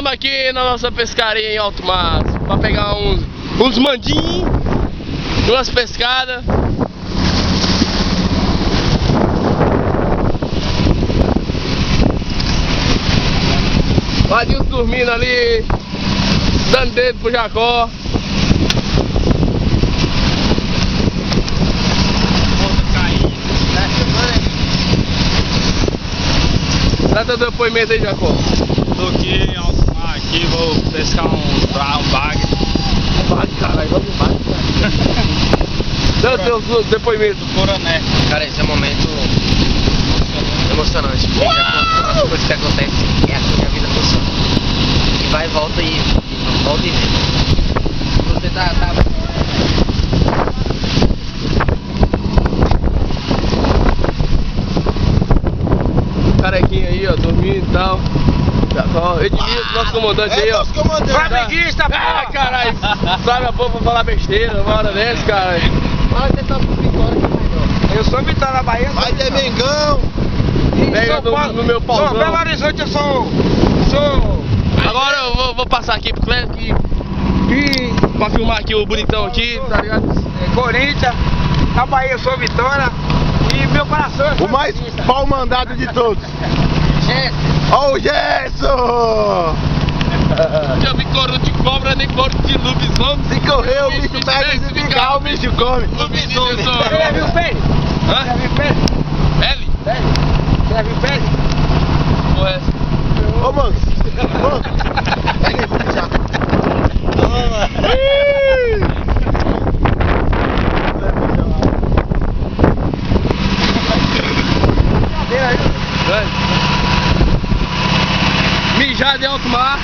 Estamos aqui na nossa pescaria em alto mar para pegar uns mandinhos, umas pescadas. O Adilson dormindo ali, dando dedo pro Jacó. Dá teu depoimento aí, Jacó. Tô aqui em alto mar, aqui vou pescar um bagre. Um bagre, caralho, vamos um bagre, cara. Dá teu depoimento. Coroné. Cara, esse é um momento emocionante, porque as coisas que acontecem é assim que a vida funciona. E vai e volta e volta e vem. Você tá... Carequinha aí, ó, dormindo e tal. Edmilson, nosso comandante aí, ó. Flamenguista, Ah, caralho, sabe a boca pra falar besteira, uma hora dessa, cara. Vai tentar por Vitória que é melhor. Eu sou Vitória da Bahia. Vai ter Mengão! Pega no meu pauzão. Sou Belo Horizonte, eu sou... Agora eu vou passar aqui pro Cléber pra filmar aqui o bonitão aqui, tá ligado? Corinthians, da Bahia eu sou Vitória. E meu coração é O mais pau mandado de todos! Ó o Gerson! Já vi couro de cobra, nem couro de lobisomem. Se correr, o bicho pega, se ficar, o bicho come! Lobisomem. Você já viu o pele? Hã? Já viu o pele? Pele? Você já viu o pele? Porra, é essa? Ô, mano! Pega aí, vou mijar! Mijar de alto mar.